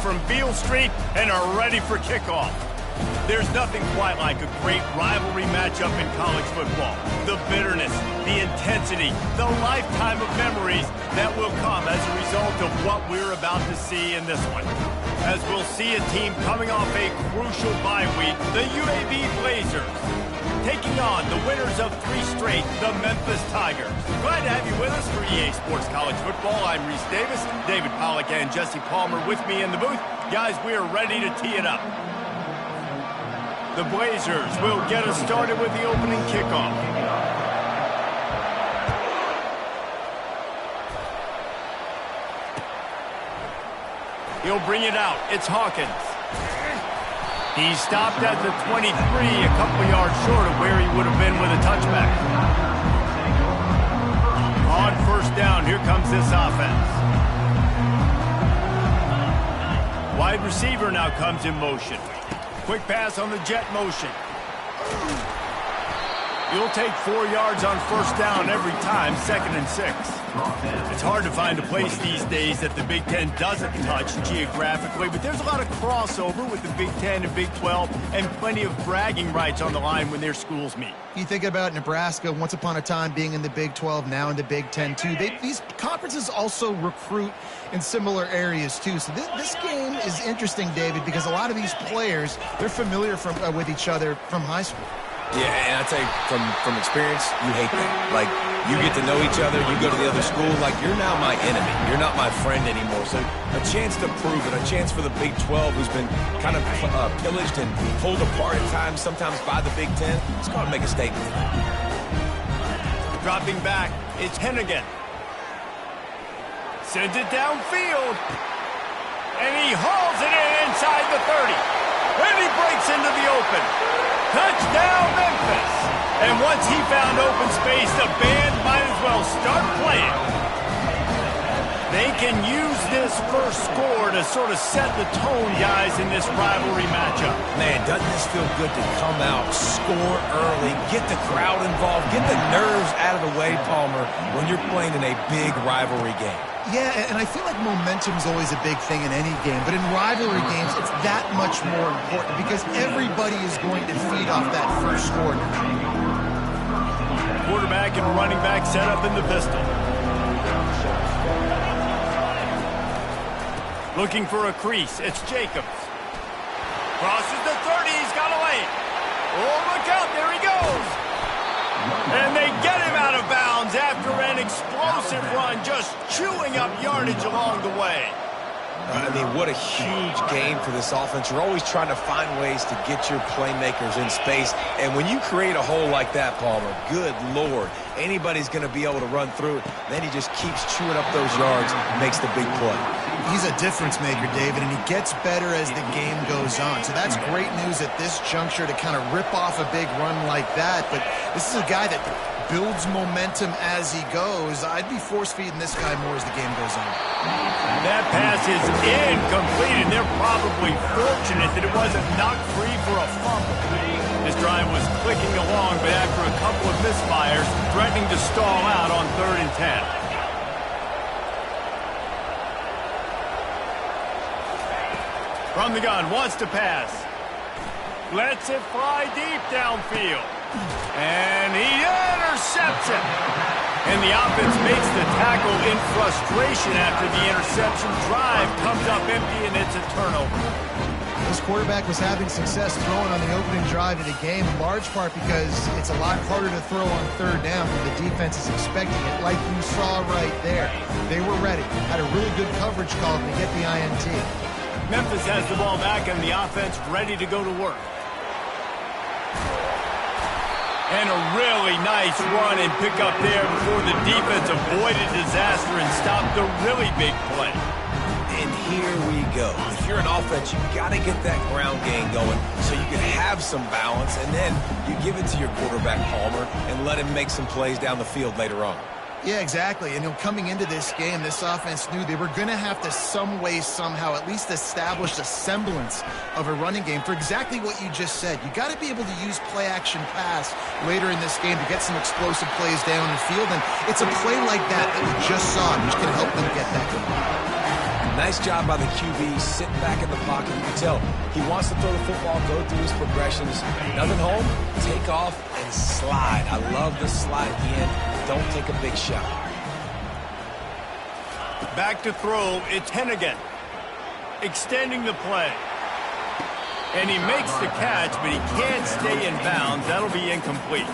from Beale Street and are ready for kickoff. There's nothing quite like a great rivalry matchup in college football. The bitterness, the intensity, the lifetime of memories that will come as a result of what we're about to see in this one. As we'll see a team coming off a crucial bye week, the UAB Blazers, taking on the winners of 3 straight, the Memphis Tigers. Glad to have you with us for EA Sports College Football. I'm Reese Davis, David Pollack and Jesse Palmer with me in the booth. Guys, we are ready to tee it up. The Blazers will get us started with the opening kickoff. He'll bring it out. It's Hawkins. He stopped at the 23, a couple yards short of where he would have been with a touchback. On first down, here comes this offense. Wide receiver now comes in motion. Quick pass on the jet motion. You'll take 4 yards on first down every time, 2nd and 6. It's hard to find a place these days that the Big Ten doesn't touch geographically, but there's a lot of crossover with the Big Ten and Big 12 and plenty of bragging rights on the line when their schools meet. You think about Nebraska once upon a time being in the Big 12, now in the Big 10 too. These conferences also recruit in similar areas too. So this game is interesting, David, because a lot of these players, they're familiar with each other from high school. Yeah, and I tell you, from experience, you hate that. Like, you get to know each other, you go to the other school, like, you're now my enemy. You're not my friend anymore. So a chance to prove it, a chance for the Big 12, who's been kind of pillaged and pulled apart at times, sometimes by the Big 10. It's going to make a statement. Dropping back, it's Hennigan. Sends it downfield. And he hauls it in inside the 30. And he breaks into the open. Touchdown, Memphis! And once he found open space, the band might as well start playing. They can use this first score to sort of set the tone, guys, in this rivalry matchup. Man, doesn't this feel good to come out, score early, get the crowd involved, get the nerves out of the way, Palmer, when you're playing in a big rivalry game? Yeah, and I feel like momentum is always a big thing in any game, but in rivalry games, it's that much more important because everybody is going to feed off that first score. Quarterback and running back set up in the pistol. Looking for a crease, it's Jacobs. Crosses the 30, he's got a lane. Oh, look out, there he goes. And they get him out of bounds after an explosive run, just chewing up yardage along the way. I mean, what a huge game for this offense. You're always trying to find ways to get your playmakers in space. And when you create a hole like that, Palmer, good Lord, anybody's going to be able to run through it. Then he just keeps chewing up those yards and makes the big play. He's a difference maker, David, and he gets better as the game goes on. So that's great news at this juncture to kind of rip off a big run like that. But this is a guy that builds momentum as he goes. I'd be force-feeding this guy more as the game goes on. That pass is incomplete, and they're probably fortunate that it wasn't knocked free for a fumble. This drive was clicking along, but after a couple of misfires, threatening to stall out on 3rd and 10. From the gun, wants to pass. Lets it fly deep downfield. And he intercepts it. And the offense makes the tackle in frustration after the interception. Drive comes up empty, and it's a turnover. This quarterback was having success throwing on the opening drive of the game, in large part because it's a lot harder to throw on 3rd down when the defense is expecting it, like you saw right there. They were ready. Had a really good coverage call to get the INT. Memphis has the ball back, and the offense ready to go to work. And a really nice run and pick up there before the defense avoided disaster and stopped the really big play. And here we go. If you're an offense, you've got to get that ground game going so you can have some balance, and then you give it to your quarterback, Palmer, and let him make some plays down the field later on. Yeah, exactly. And coming into this game, this offense knew they were going to have to some way, somehow, at least establish a semblance of a running game for exactly what you just said. You got to be able to use play-action pass later in this game to get some explosive plays down the field. And it's a play like that that we just saw, which can help them get that going. Nice job by the QB sitting back in the pocket. You can tell he wants to throw the football, go through his progressions. Nothing home, take off and slide. I love the slide at the end. Don't take a big shot. Back to throw, it's Hennigan. Extending the play. And he makes the catch, but he can't stay in bounds. That'll be incomplete.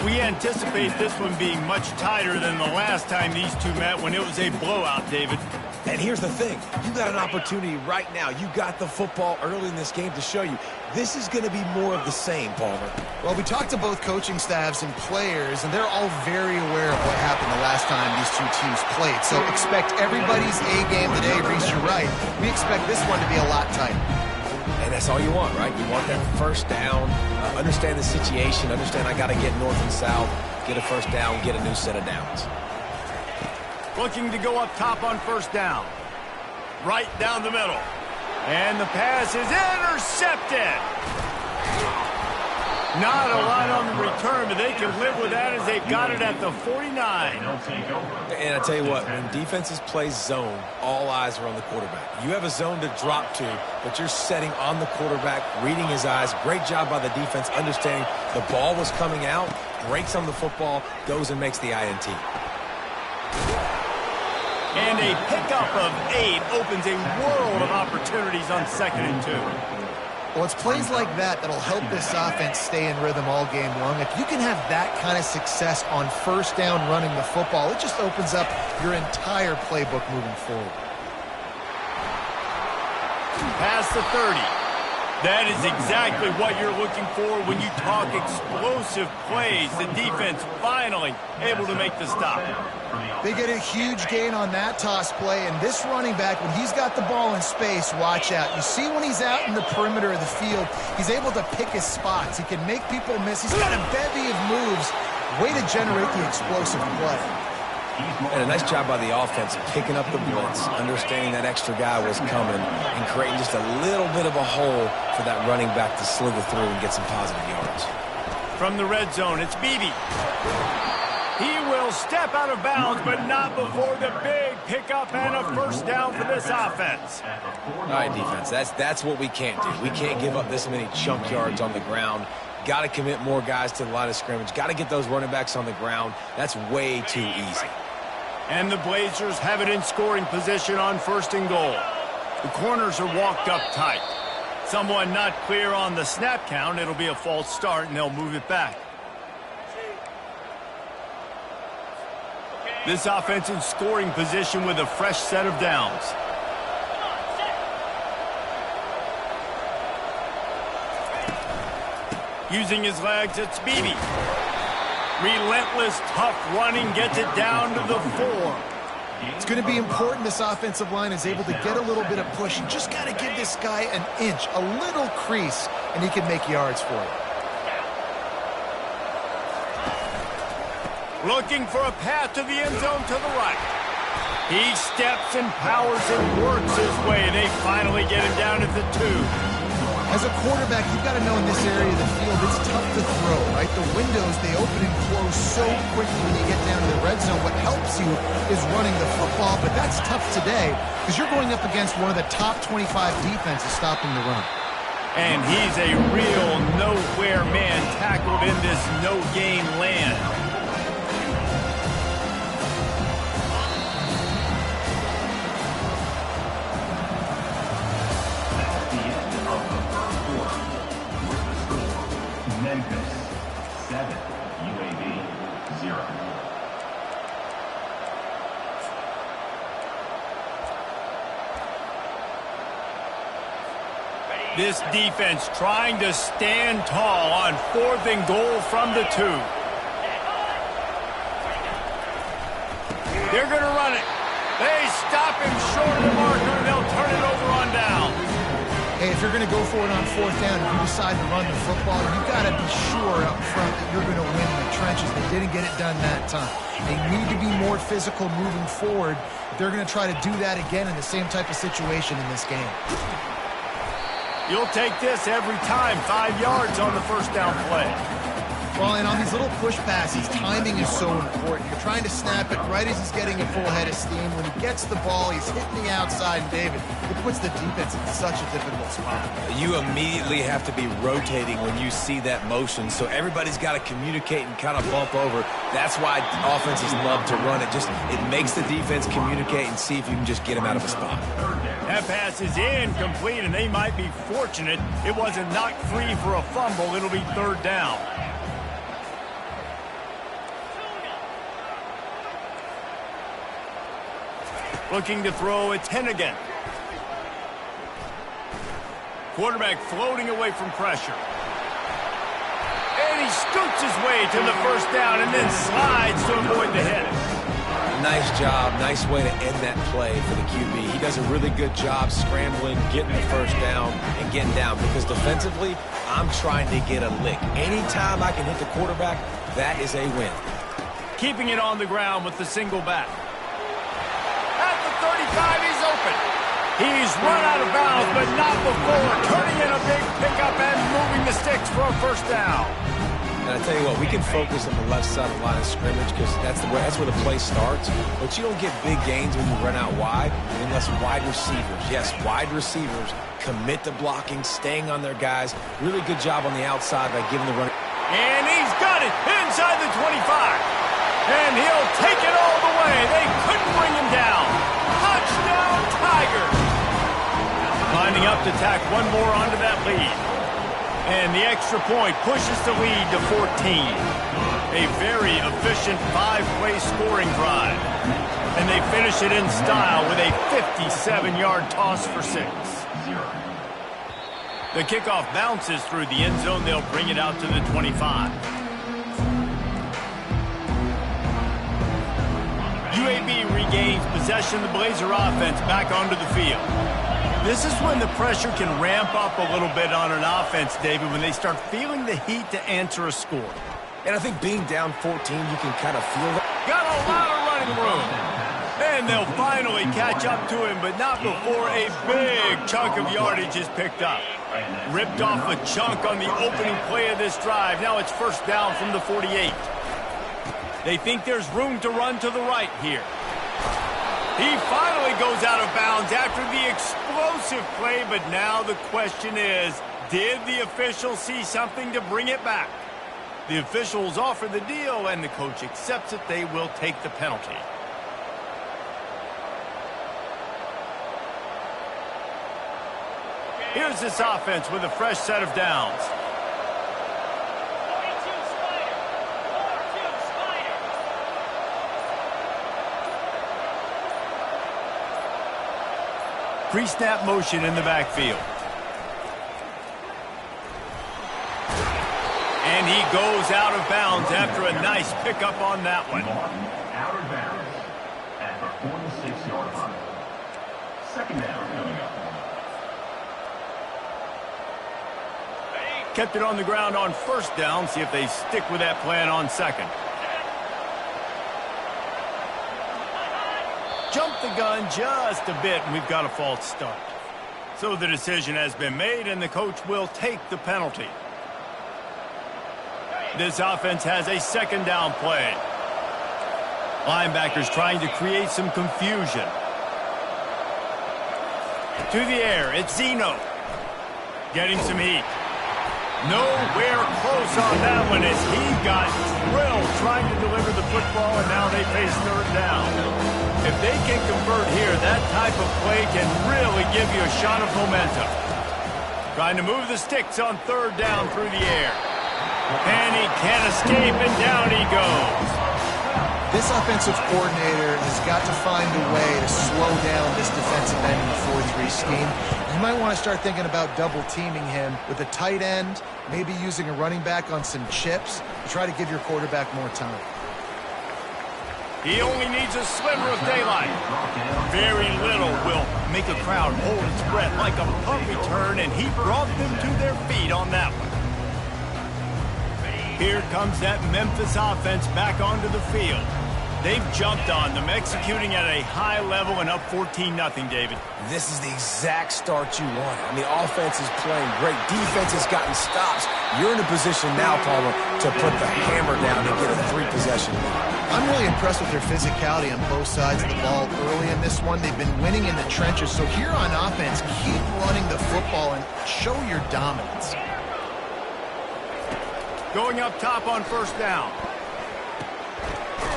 We anticipate this one being much tighter than the last time these two met when it was a blowout, David. And here's the thing. You got an opportunity right now. You got the football early in this game to show you. This is going to be more of the same, Palmer. Well, we talked to both coaching staffs and players, and they're all very aware of what happened the last time these two teams played. So expect everybody's A game today. Reese, you're right. We expect this one to be a lot tighter. And that's all you want, right? You want that first down, understand the situation, understand I got to get north and south, get a first down, get a new set of downs. Looking to go up top on first down. Right down the middle. And the pass is intercepted. Not a lot on the return, but they can live with that as they've got it at the 49. And I tell you what, when defenses play zone, all eyes are on the quarterback. You have a zone to drop to, but you're setting on the quarterback, reading his eyes. Great job by the defense, understanding the ball was coming out, breaks on the football, goes and makes the INT. And a pickup of 8 opens a world of opportunities on 2nd and 2. Well, it's plays like that that'll help this offense stay in rhythm all game long. If you can have that kind of success on first down running the football, it just opens up your entire playbook moving forward. Past the 30. That is exactly what you're looking for when you talk explosive plays. The defense finally able to make the stop. They get a huge gain on that toss play, and this running back, when he's got the ball in space, watch out. You see when he's out in the perimeter of the field, he's able to pick his spots. He can make people miss. He's got a bevy of moves. Way to generate the explosive play. And a nice job by the offense picking up the blitz, understanding that extra guy was coming, and creating just a little bit of a hole for that running back to slither through and get some positive yards. From the red zone, it's Beebe. He will step out of bounds, but not before the big pickup and a first down for this offense. All right, defense, that's what we can't do. We can't give up this many chunk yards on the ground. Got to commit more guys to the line of scrimmage. Got to get those running backs on the ground. That's way too easy. And the Blazers have it in scoring position on 1st and goal. The corners are walked up tight. Someone not clear on the snap count. It'll be a false start, and they'll move it back. This offense in scoring position with a fresh set of downs. Using his legs, it's Beebe. Relentless, tough running, gets it down to the 4. It's going to be important this offensive line is able to get a little bit of push. You just got to give this guy an inch, a little crease, and he can make yards for you. Looking for a path to the end zone to the right. He steps and powers and works his way. They finally get him down at the 2. As a quarterback, you've got to know in this area of the field, it's tough to throw, right? The windows, they open and close so quickly when you get down to the red zone. What helps you is running the football, but that's tough today because you're going up against one of the top 25 defenses stopping the run. And he's a real nowhere man tackled in this no-gain land. Memphis 7, UAB 0. This defense trying to stand tall on 4th and goal from the 2. They're going to run it. They stop him short of the marker, and they'll turn it over on down. Hey, if you're going to go for it on 4th down, if you decide to run the football, you've got to be sure up front that you're going to win in the trenches. They didn't get it done that time. They need to be more physical moving forward if they're going to try to do that again in the same type of situation in this game. You'll take this every time. 5 yards on the first down play. Well, and on these little push passes, timing is so important. You're trying to snap it right as he's getting a full head of steam. When he gets the ball, he's hitting the outside, and David, it puts the defense in such a difficult spot. You immediately have to be rotating when you see that motion, so everybody's got to communicate and kind of bump over. That's why offenses love to run it. It makes the defense communicate and see if you can just get him out of a spot. That pass is incomplete, and they might be fortunate it wasn't knocked free for a fumble. It'll be third down. Looking to throw, it's Hennigan. Quarterback floating away from pressure. And he scoots his way to the first down and then slides to avoid the hit. Nice job. Nice way to end that play for the QB. He does a really good job scrambling, getting the first down, and getting down. Because defensively, I'm trying to get a lick. Anytime I can hit the quarterback, that is a win. Keeping it on the ground with the single back. At the 35, he's open. He's run out of bounds, but not before turning in a big pickup and moving the sticks for a first down. And I tell you what, we can focus on the left side of the line of scrimmage because that's where the play starts. But you don't get big gains when you run out wide unless wide receivers, yes, wide receivers, commit to blocking, staying on their guys. Really good job on the outside by giving the run. And he's got it inside the 25. And he'll take it all the way. They couldn't bring him down. Touchdown, Tigers. Lining up to tack one more onto that lead. And the extra point pushes the lead to 14. A very efficient 5-play scoring drive. And they finish it in style with a 57-yard toss for 6. The kickoff bounces through the end zone. They'll bring it out to the 25. UAB regains possession of the Blazer offense back onto the field. This is when the pressure can ramp up a little bit on an offense, David, when they start feeling the heat to answer a score. And I think being down 14, you can kind of feel that. Got a lot of running room. And they'll finally catch up to him, but not before a big chunk of yardage is picked up. Ripped off a chunk on the opening play of this drive. Now it's first down from the 48. They think there's room to run to the right here. He finally goes out of bounds after the explosive play, but now the question is, did the official see something to bring it back? The officials offer the deal, and the coach accepts it. They will take the penalty. Here's this offense with a fresh set of downs. Pre-snap motion in the backfield. And he goes out of bounds after a nice pickup on that one. Out of bounds at the 46-yard line. Second down coming up. Kept it on the ground on first down. See if they stick with that plan on second. Jumped the gun just a bit, and we've got a false start. So the decision has been made, and the coach will take the penalty. This offense has a second down play. Linebackers trying to create some confusion. To the air, it's Zeno. Getting some heat. Nowhere close on that one as he got drilled trying to deliver the football, and now they face third down. If they can convert here, that type of play can really give you a shot of momentum. Trying to move the sticks on third down through the air. And he can't escape, and down he goes. This offensive coordinator has got to find a way to slow down this defensive end in the 4-3 scheme. You might want to start thinking about double-teaming him with a tight end, maybe using a running back on some chips to try to give your quarterback more time. He only needs a sliver of daylight. Very little will make a crowd hold its breath like a punt return, and he brought them to their feet on that one. Here comes that Memphis offense back onto the field. They've jumped on them, executing at a high level and up 14-0, David. This is the exact start you want. I mean, offense is playing great. Defense has gotten stops. You're in a position now, Palmer, to put the hammer down and get a 3-possession lead. I'm really impressed with their physicality on both sides of the ball early in this one. They've been winning in the trenches. So here on offense, keep running the football and show your dominance. Going up top on first down.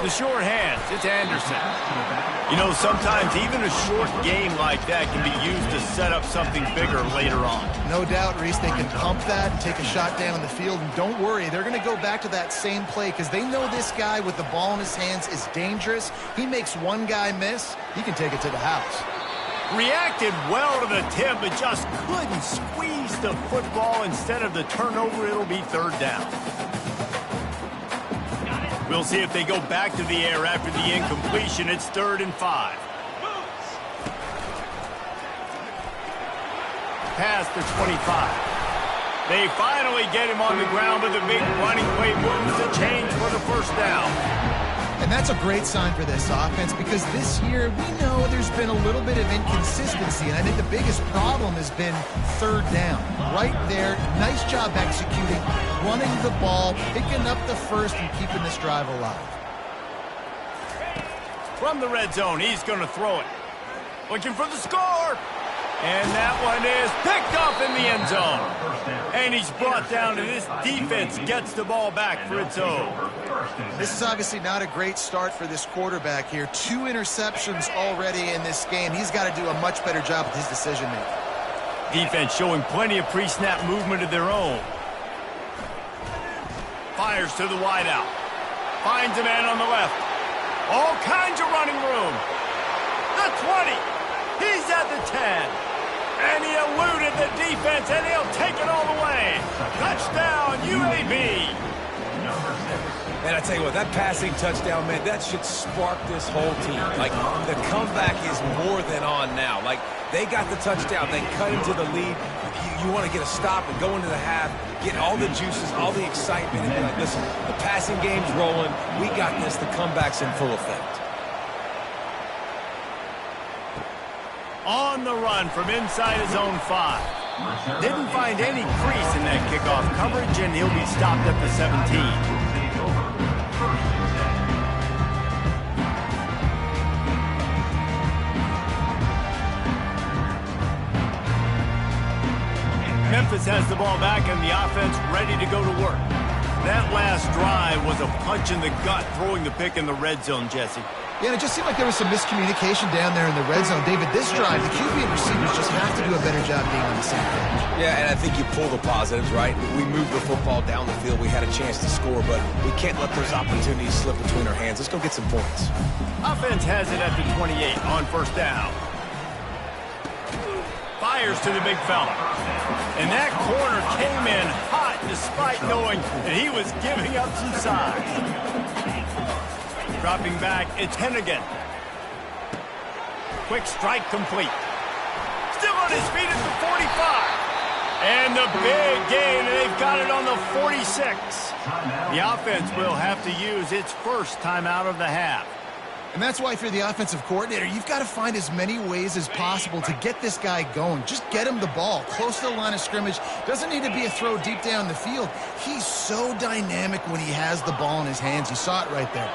The short hands, it's Anderson. You know, sometimes even a short game like that can be used to set up something bigger later on. No doubt, Reese, they can pump that and take a shot down the field. And don't worry, they're going to go back to that same play because they know this guy with the ball in his hands is dangerous. He makes one guy miss, he can take it to the house. Reacted well to the tip, but just couldn't squeeze the football. Instead of the turnover, it'll be third down. We'll see if they go back to the air after the incompletion. It's 3rd and 5. Past the 25. They finally get him on the ground, but the big running play moves the change for the first down. And that's a great sign for this offense because this year we know there's been a little bit of inconsistency, and I think the biggest problem has been third down. Right there, nice job executing, running the ball, picking up the first, and keeping this drive alive. From the red zone, he's going to throw it. Looking for the score. And that one is picked up in the end zone. And he's brought down, and this defense gets the ball back for its own. This is obviously not a great start for this quarterback here. 2 interceptions already in this game. He's got to do a much better job with his decision-making. Defense showing plenty of pre-snap movement of their own. Fires to the wideout. Finds a man on the left. All kinds of running room. The 20. He's at the 10. And he eluded the defense, and he'll take it all the way. Touchdown, UAB. Man, I tell you what, that passing touchdown, man, that should spark this whole team. Like, the comeback is more than on now. Like, they got the touchdown. They cut into the lead. You want to get a stop and go into the half, get all the juices, all the excitement, and be like, listen, the passing game's rolling. We got this. The comeback's in full effect. On the run from inside his own 5. Didn't find any crease in that kickoff coverage, and he'll be stopped at the 17. Memphis has the ball back, and the offense ready to go to work. That last drive was a punch in the gut, throwing the pick in the red zone, Jesse. Yeah, and it just seemed like there was some miscommunication down there in the red zone. David, this drive, the QB and receivers just have to do a better job being on the same page. Yeah, and I think you pull the positives, right? We moved the football down the field. We had a chance to score, but we can't let those opportunities slip between our hands. Let's go get some points. Offense has it at the 28 on first down. Fires to the big fella. And that corner came in hot despite knowing that he was giving up some size. Dropping back, it's Hennigan. Quick strike complete. Still on his feet at the 45. And the big gain, and they've got it on the 46. The offense will have to use its first timeout of the half. And that's why if you're the offensive coordinator, you've got to find as many ways as possible to get this guy going. Just get him the ball close to the line of scrimmage. Doesn't need to be a throw deep down the field. He's so dynamic when he has the ball in his hands. You saw it right there.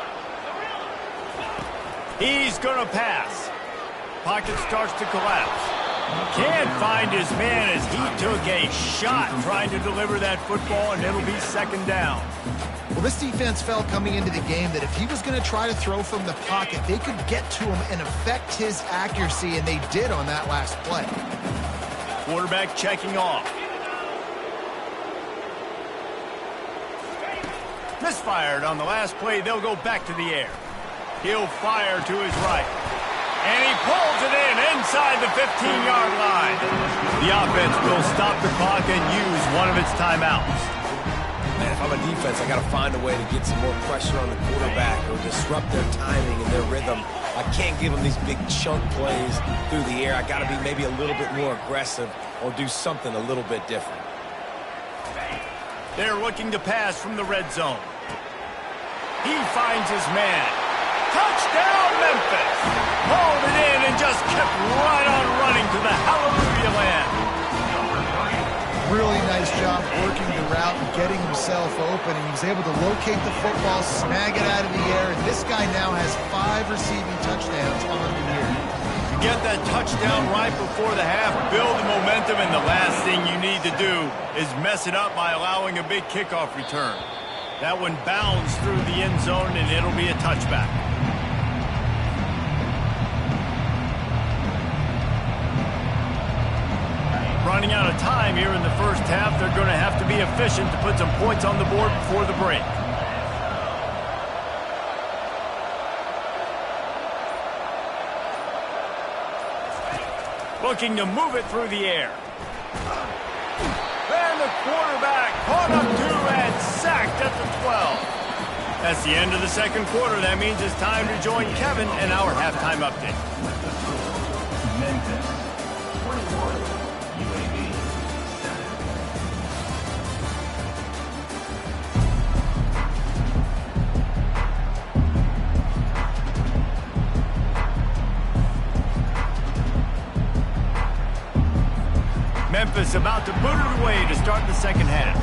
He's going to pass. Pocket starts to collapse. Can't find his man as he took a shot trying to deliver that football, and it'll be second down. Well, this defense felt coming into the game that if he was going to try to throw from the pocket, they could get to him and affect his accuracy, and they did on that last play. Quarterback checking off. Misfired on the last play. They'll go back to the air. He'll fire to his right. And he pulls it in inside the 15-yard line. The offense will stop the clock and use one of its timeouts. Man, if I'm a defense, I got to find a way to get some more pressure on the quarterback or disrupt their timing and their rhythm. I can't give them these big chunk plays through the air. I got to be maybe a little bit more aggressive or do something a little bit different. They're looking to pass from the red zone. He finds his man. Touchdown, Memphis! Hauled it in and just kept right on running to the hallelujah land. Really nice job working the route and getting himself open, and he was able to locate the football, snag it out of the air, and this guy now has 5 receiving touchdowns on the year. Get that touchdown right before the half, build the momentum, and the last thing you need to do is mess it up by allowing a big kickoff return. That one bounds through the end zone, and it'll be a touchback. Running out of time here in the first half. They're going to have to be efficient to put some points on the board before the break. Looking to move it through the air. And the quarterback caught up to and sacked at the 12. That's the end of the second quarter. That means it's time to join Kevin in our halftime update. Memphis 21, UAB 7. Memphis about to put it away to start the second half.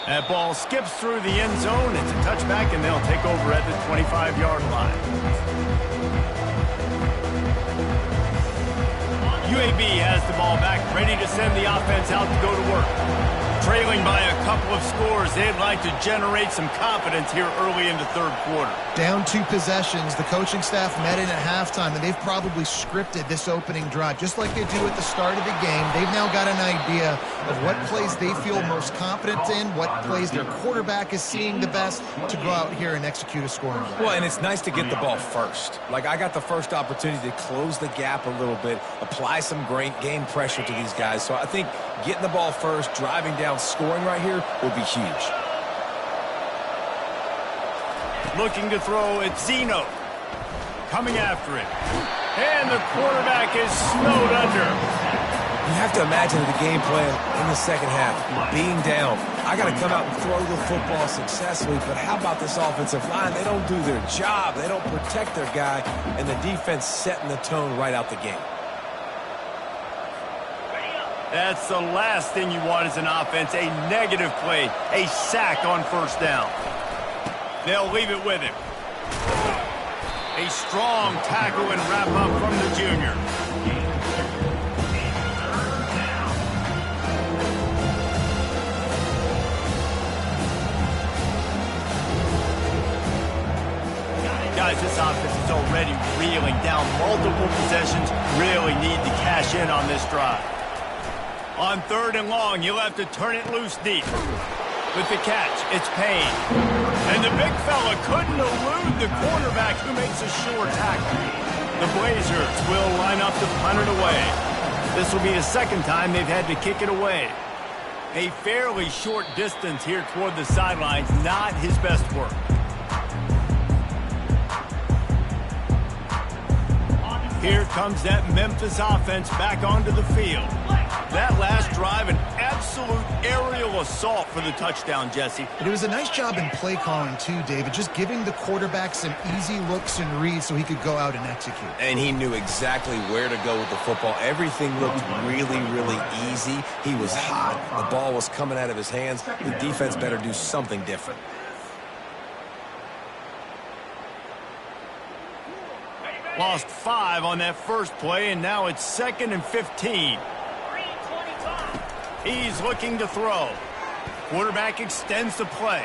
That ball skips through the end zone. It's a touchback, and they'll take over at the 25-yard line. UAB has the ball back, ready to send the offense out to go to work. Trailing by a couple of scores, they'd like to generate some confidence here early in the third quarter. Down 2 possessions, the coaching staff met in at halftime, and they've probably scripted this opening drive, just like they do at the start of the game. They've now got an idea of what plays they feel most confident in, what plays their quarterback is seeing the best to go out here and execute a scoring drive. Well, and it's nice to get the ball first. Like, I got the first opportunity to close the gap a little bit, apply some great game pressure to these guys. So I think getting the ball first, driving down, scoring right here will be huge. Looking to throw, it's Zeno. Coming after it. And the quarterback is snowed under. You have to imagine the game plan in the second half. Being down, I got to come out and throw the football successfully, but how about this offensive line? They don't do their job. They don't protect their guy, and the defense setting the tone right out the game. That's the last thing you want as an offense, a negative play, a sack on first down. They'll leave it with him. A strong tackle and wrap up from the junior. Guys, this offense is already reeling down multiple possessions. Really need to cash in on this drive. On third and long, you'll have to turn it loose deep. With the catch, it's Payne. And the big fella couldn't elude the quarterback who makes a sure tackle. The Blazers will line up to punt it away. This will be the second time they've had to kick it away. A fairly short distance here toward the sidelines, not his best work. Here comes that Memphis offense back onto the field. That last drive, an absolute aerial assault for the touchdown, Jesse. But it was a nice job in play calling, too, David, just giving the quarterback some easy looks and reads so he could go out and execute. And he knew exactly where to go with the football. Everything looked really, really easy. He was hot. The ball was coming out of his hands. The defense better do something different. Lost 5 on that first play, and now it's 2nd and 15. He's looking to throw. Quarterback extends the play.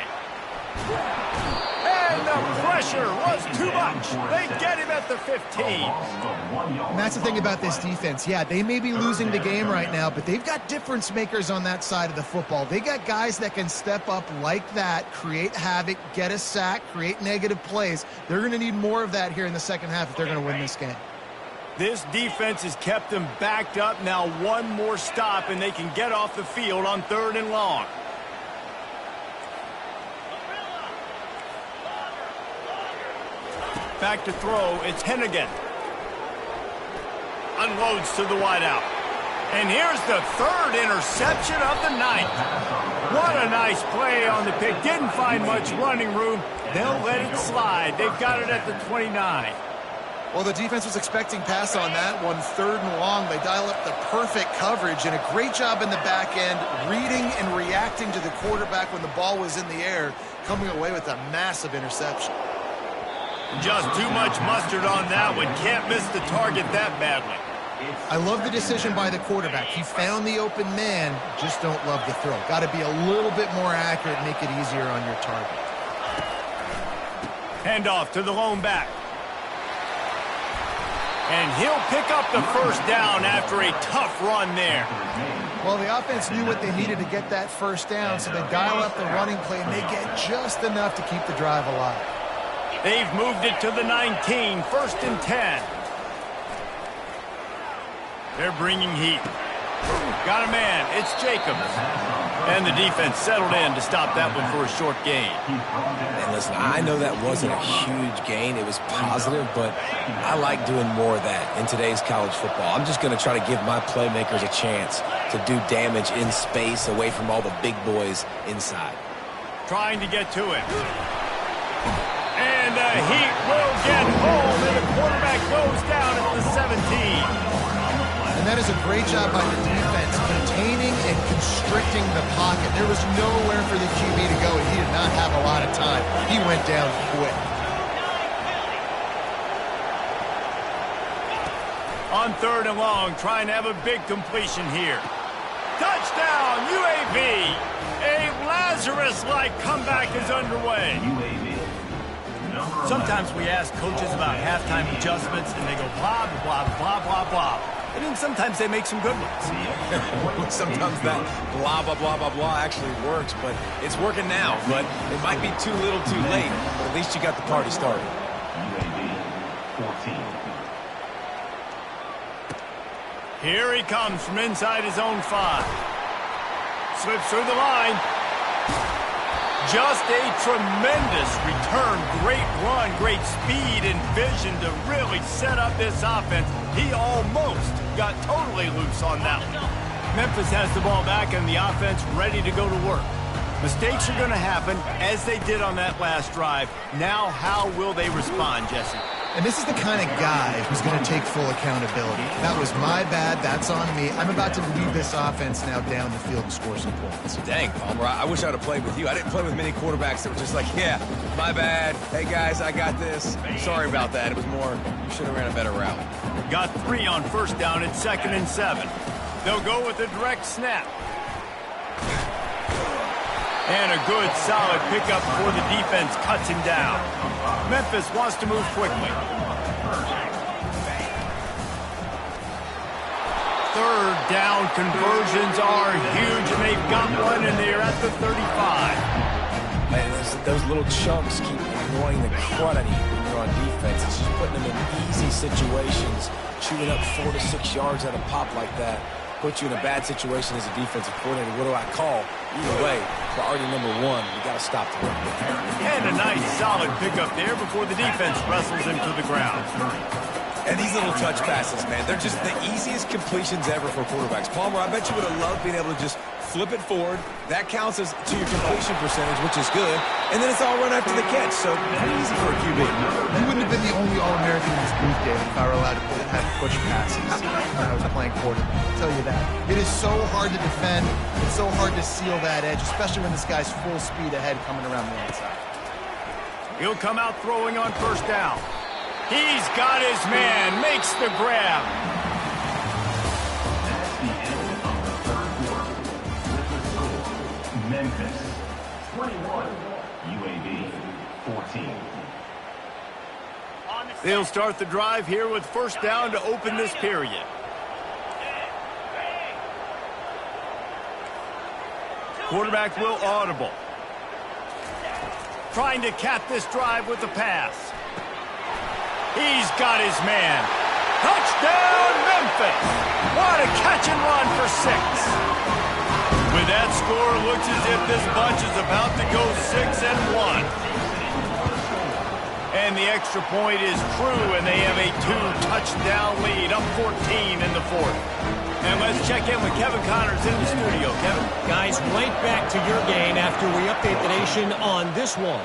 And the pressure was too much. They get him at the 15. And that's the thing about this defense. Yeah, they may be losing the game right now, but they've got difference makers on that side of the football. They got guys that can step up like that, create havoc, get a sack, create negative plays. They're going to need more of that here in the second half if they're going to win this game. This defense has kept them backed up. Now one more stop, and they can get off the field on 3rd and long. Back to throw, it's Hennigan. Unloads to the wideout. And here's the third interception of the night. What a nice play on the pick. Didn't find much running room. They'll let it slide. They've got it at the 29. Well, the defense was expecting pass on that one. 3rd and long. They dial up the perfect coverage and a great job in the back end, reading and reacting to the quarterback when the ball was in the air, coming away with a massive interception. Just too much mustard on that one. Can't miss the target that badly. I love the decision by the quarterback. He found the open man, just don't love the throw. Got to be a little bit more accurate, make it easier on your target. Handoff to the lone back. And he'll pick up the first down after a tough run there. Well, the offense knew what they needed to get that first down, so they dial up the running play, and they get just enough to keep the drive alive. They've moved it to the 19, 1st and 10. They're bringing heat. Got a man. It's Jacobs. And the defense settled in to stop that one for a short gain. And listen, I know that wasn't a huge gain. It was positive, but I like doing more of that in today's college football. I'm just going to try to give my playmakers a chance to do damage in space away from all the big boys inside. Trying to get to it. And the heat will get home, and the quarterback goes down at the 17. And that is a great job by the defense, containing and constricting the pocket. There was nowhere for the QB to go, and he did not have a lot of time. He went down quick. On 3rd and long, trying to have a big completion here. Touchdown, UAB! A Lazarus-like comeback is underway. Sometimes we ask coaches about halftime adjustments, and they go blah, blah, blah, blah, blah. I mean, sometimes they make some good ones. Sometimes that blah, blah, blah, blah, blah actually works, but it's working now. But it might be too little too late, but at least you got the party started. Here he comes from inside his own 5. Slips through the line. Just a tremendous return. Great run, great speed and vision to really set up this offense. He almost got totally loose on that one. Memphis has the ball back and the offense ready to go to work. Mistakes are going to happen as they did on that last drive. Now how will they respond, Jesse? And this is the kind of guy who's going to take full accountability. That was my bad. That's on me. I'm about to lead this offense now down the field and score some points. Dang, Palmer, I wish I would have played with you. I didn't play with many quarterbacks that were just like, yeah, my bad. Hey, guys, I got this. Sorry about that. It was more, you should have ran a better route. Got 3 on 1st down at 2nd and 7. They'll go with a direct snap. And a good, solid pickup before the defense cuts him down. Memphis wants to move quickly. 3rd down conversions are huge, and they've got one, and they're at the 35. Man, those little chunks keep annoying the crud out of you when you're on defense. It's just putting them in easy situations, chewing up 4 to 6 yards at a pop like that. Put you in a bad situation as a defensive coordinator. What do I call? Either way, priority number 1, you got to stop the run. And a nice, solid pickup there before the defense wrestles him to the ground. And these little touch passes, man, they're just the easiest completions ever for quarterbacks. Palmer, I bet you would have loved being able to just flip it forward. That counts as to your completion percentage, which is good. And then it's all run after the catch, so pretty easy for a QB. You wouldn't have been the only All-American in this booth, David, if I were allowed to have push passes when I was playing quarterback. I'll tell you that. It is so hard to defend. It's so hard to seal that edge, especially when this guy's full speed ahead coming around the outside. He'll come out throwing on 1st down. He's got his man, makes the grab. That's the end of the 3rd quarter. Memphis 21, UAB 14. They'll start the drive here with 1st down to open this period. Quarterback will audible. Trying to cap this drive with a pass. He's got his man. Touchdown, Memphis! What a catch and run for 6. With that score, it looks as if this bunch is about to go 6-1. And the extra point is true, and they have a 2-touchdown lead, up 14 in the 4th. And let's check in with Kevin Connors in the studio. Kevin? Guys, right back to your game after we update the nation on this one.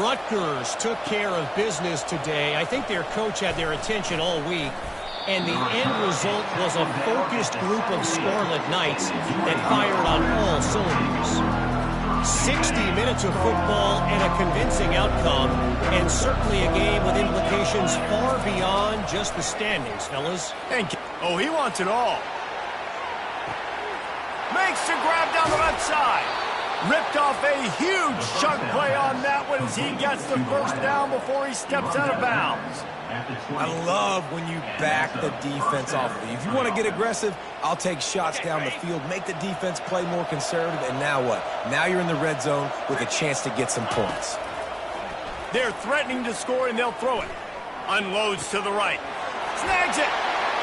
Rutgers took care of business today. I think their coach had their attention all week. And the end result was a focused group of Scarlet Knights that fired on all cylinders. 60 minutes of football and a convincing outcome, and certainly a game with implications far beyond just the standings, fellas. Oh, he wants it all. Makes the grab down the left side. Ripped off a huge chunk play on that one as he gets the first down before he steps out of bounds. I love when you back the defense off of you. If you want to get aggressive, I'll take shots down the field, make the defense play more conservative, and now what? Now you're in the red zone with a chance to get some points. They're threatening to score, and they'll throw it. Unloads to the right. Snags it.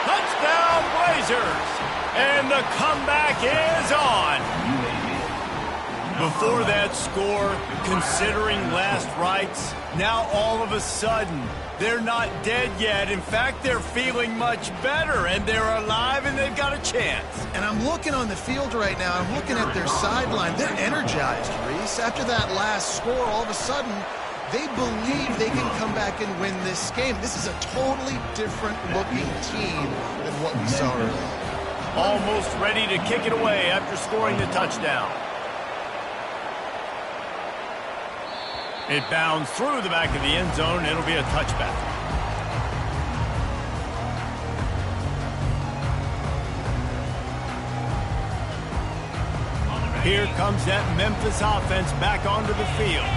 Touchdown, Blazers. And the comeback is on. Before that score, considering last rites, now all of a sudden, they're not dead yet. In fact, they're feeling much better, and they're alive, and they've got a chance. And I'm looking on the field right now. I'm looking at their sideline. They're energized, Reese. After that last score, all of a sudden, they believe they can come back and win this game. This is a totally different-looking team than what we saw earlier. Almost ready to kick it away after scoring the touchdown. It bounds through the back of the end zone. It'll be a touchback. Here comes that Memphis offense back onto the field.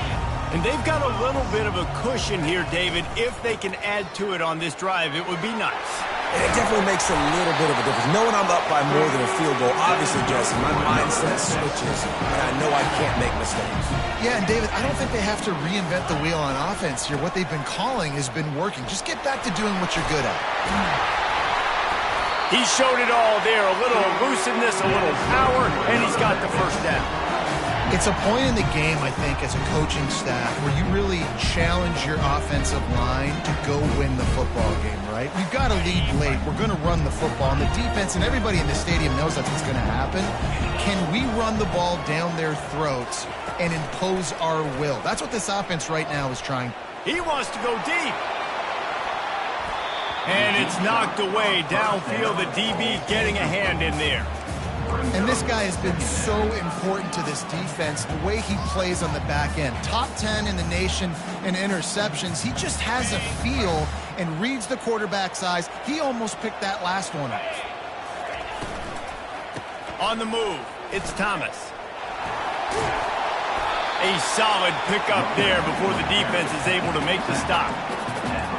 And they've got a little bit of a cushion here, David. If they can add to it on this drive, it would be nice. And it definitely makes a little bit of a difference. Knowing I'm up by more than a field goal, obviously, Jesse, my mindset switches, and I know I can't make mistakes. Yeah, and David, I don't think they have to reinvent the wheel on offense here. What they've been calling has been working. Just get back to doing what you're good at. He showed it all there. A little elusiveness, a little power, and he's got the first down. It's a point in the game, I think, as a coaching staff where you really challenge your offensive line to go win the football game, right? We've got to lead late. We're going to run the football. And the defense and everybody in the stadium knows that's what's going to happen. Can we run the ball down their throats and impose our will? That's what this offense right now is trying. He wants to go deep. And it's knocked away downfield. The DB getting a hand in there. And this guy has been so important to this defense, the way he plays on the back end. Top 10 in the nation in interceptions. He just has a feel and reads the quarterback's eyes. He almost picked that last one up. On the move, it's Thomas. A solid pickup there before the defense is able to make the stop.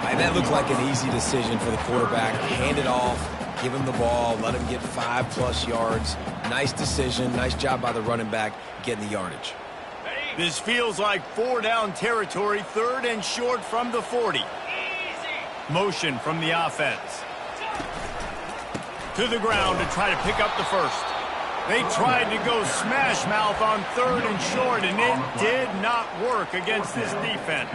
And that looked like an easy decision for the quarterback. Hand it off. Give him the ball, let him get 5+ yards. Nice decision, nice job by the running back getting the yardage. This feels like 4-down territory, 3rd and short from the 40. Motion from the offense. To the ground to try to pick up the first. They tried to go smash mouth on 3rd and short, and it did not work against this defense.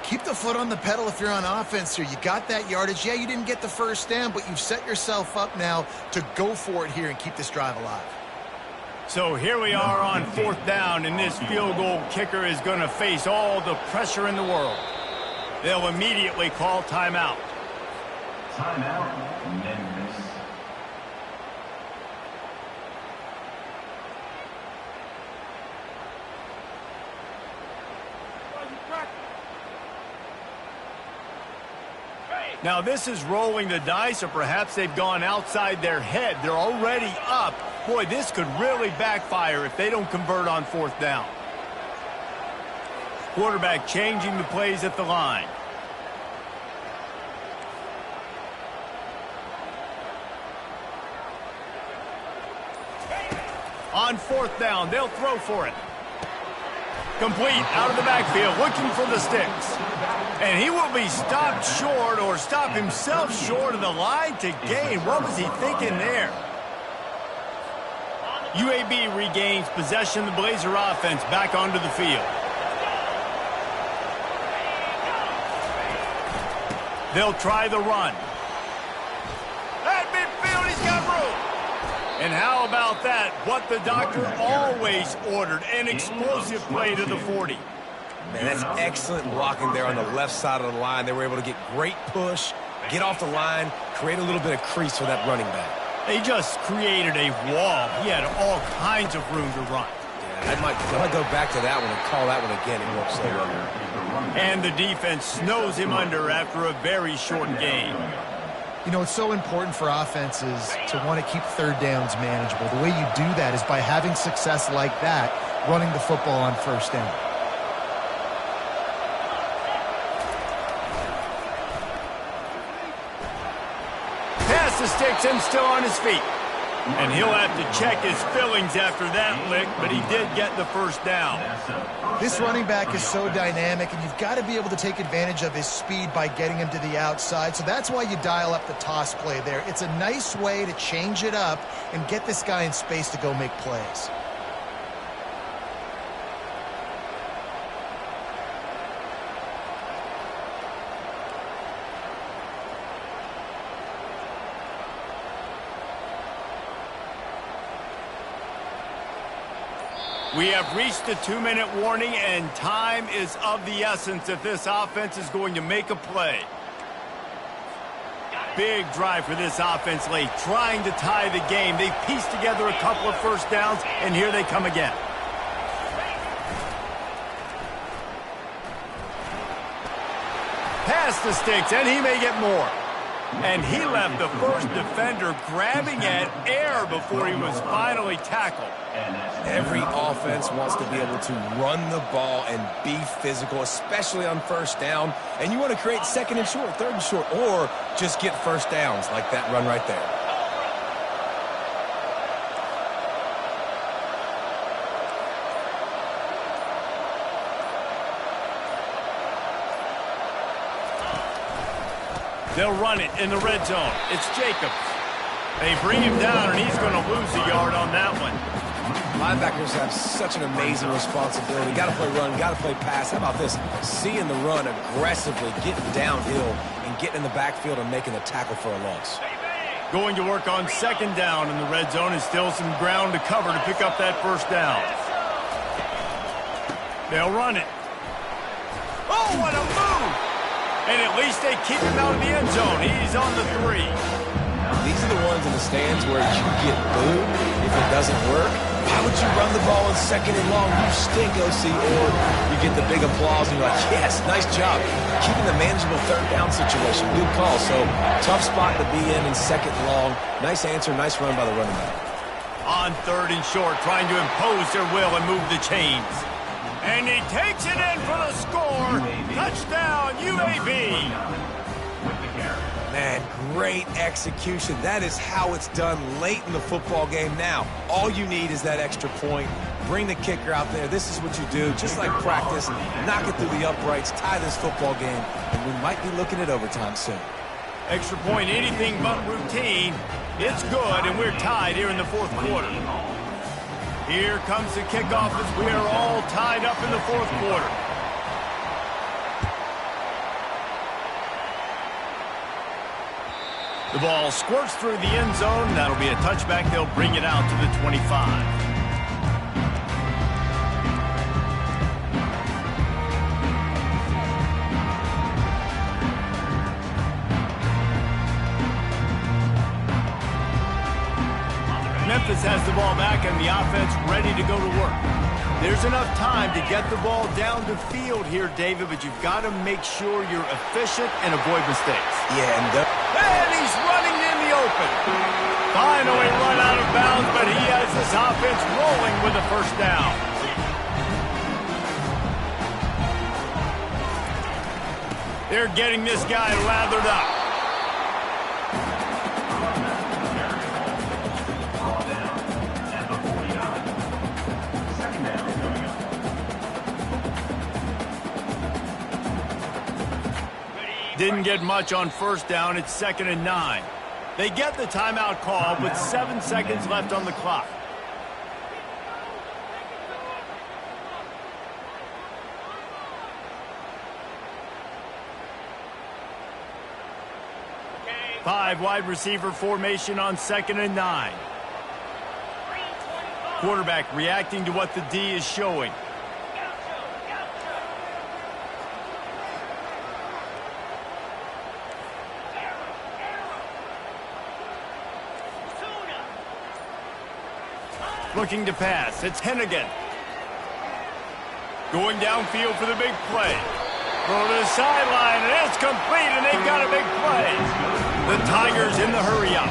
Keep the foot on the pedal if you're on offense here. You got that yardage. Yeah, you didn't get the first down, but you've set yourself up now to go for it here and keep this drive alive. So here we are on 4th down, and this field goal kicker is going to face all the pressure in the world. They'll immediately call timeout. Timeout, Memphis. Now this is rolling the dice, or perhaps they've gone outside their head. They're already up. Boy, this could really backfire if they don't convert on 4th down. Quarterback changing the plays at the line. On 4th down, they'll throw for it. Complete out of the backfield, looking for the sticks. And he will be stopped short, or stop himself short of the line to gain. What was he thinking there? UAB regains possession of the Blazer offense back onto the field. They'll try the run. At midfield, he's got And how about that? What the doctor always ordered, an explosive play to the 40. Man, that's excellent blocking there on the left side of the line. They were able to get great push, get off the line, create a little bit of crease for that running back. They just created a wall. He had all kinds of room to run. Yeah, I might go back to that one and call that one again. It worked so well. And the defense snows him under after a very short game. You know, it's so important for offenses to want to keep third downs manageable. The way you do that is by having success like that, running the football on first down. Pass the sticks and still on his feet. And he'll have to check his fillings after that lick, but he did get the first down. This running back is so dynamic, and you've got to be able to take advantage of his speed by getting him to the outside. So that's why you dial up the toss play there. It's a nice way to change it up and get this guy in space to go make plays. We have reached the 2-minute warning, and time is of the essence if this offense is going to make a play. Big drive for this offense late, trying to tie the game. They've pieced together a couple of first downs, and here they come again. Pass the sticks, and he may get more. And he left the first defender grabbing at air before he was finally tackled. Every offense wants to be able to run the ball and be physical, especially on first down. And you want to create second and short, third and short, or just get first downs like that run right there. They'll run it in the red zone. It's Jacobs. They bring him down, and he's going to lose a yard on that one. Linebackers have such an amazing responsibility. Got to play run, got to play pass. How about this? Seeing the run aggressively, getting downhill, and getting in the backfield and making the tackle for a loss. Going to work on second down in the red zone, and still some ground to cover to pick up that first down. They'll run it. Oh, what a move! And at least they keep him out of the end zone. He's on the 3. These are the ones in the stands where you get booed if it doesn't work. Why would you run the ball in second and long? You stink, OC. Or you get the big applause and you're like, yes, nice job. Keeping the manageable third down situation. Good call. So tough spot to be in second and long. Nice answer, nice run by the running back. On third and short, trying to impose their will and move the chains. And he takes it in for the score. Touchdown, UAB. Man, great execution. That is how it's done late in the football game. Now, all you need is that extra point. Bring the kicker out there. This is what you do. Just like practice, knock it through the uprights, tie this football game, and we might be looking at overtime soon. Extra point, anything but routine. It's good, and we're tied here in the fourth quarter. Here comes the kickoff as we are all tied up in the fourth quarter. The ball squirts through the end zone. That'll be a touchback. They'll bring it out to the 25. Memphis has the ball back and the offense ready to go to work. There's enough time to get the ball down the field here, David, but you've got to make sure you're efficient and avoid mistakes. Yeah, And he's running in the open. Finally run out of bounds, but he has this offense rolling with a first down. They're getting this guy lathered up. Didn't get much on first down. It's 2nd and 9. They get the timeout call with 7 seconds left on the clock. Five wide receiver formation on 2nd and 9. Quarterback reacting to what the D is showing. Looking to pass. It's Hennigan. Going downfield for the big play. Throw to the sideline, and it's complete, and they've got a big play. The Tigers in the hurry-up.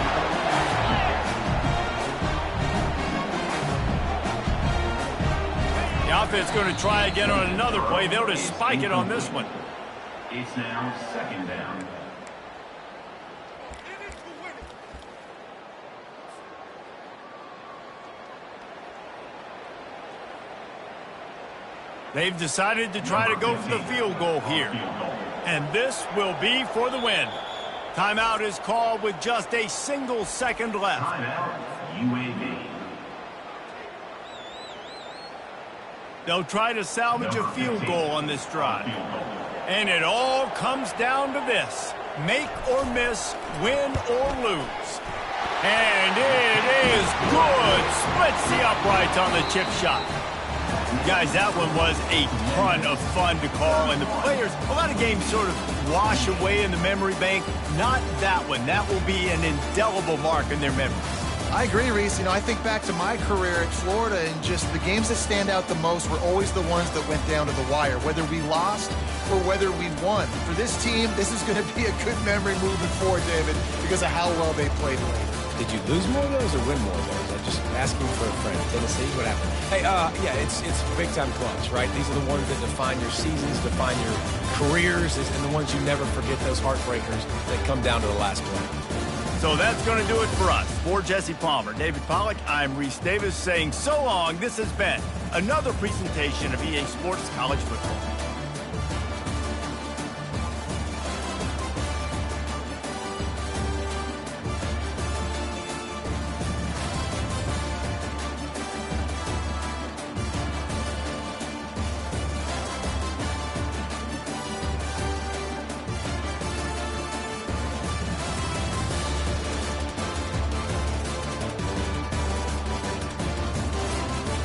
The offense going to try again on another play. They'll just spike it on this one. It's now second down. They've decided to try to go for the field goal here. And this will be for the win. Timeout is called with just a single second left. Timeout, UAB. They'll try to salvage a field goal on this drive. And it all comes down to this. Make or miss, win or lose. And it is good. Splits the uprights on the chip shot. Guys, that one was a ton of fun to call, and the players, a lot of games sort of wash away in the memory bank. Not that one. That will be an indelible mark in their memory. I agree, Reese. I think back to my career at Florida, and just the games that stand out the most were always the ones that went down to the wire, whether we lost or whether we won. For this team, this is going to be a good memory moving forward, David, because of how well they played late. Did you lose more of those or win more of those? I'm just asking for a friend. Tennessee, what happened? Hey, yeah, it's big-time clutch, right? These are the ones that define your seasons, define your careers, and the ones you never forget, those heartbreakers that come down to the last play. So that's going to do it for us. For Jesse Palmer, David Pollack, I'm Reese Davis saying so long. This has been another presentation of EA Sports College Football.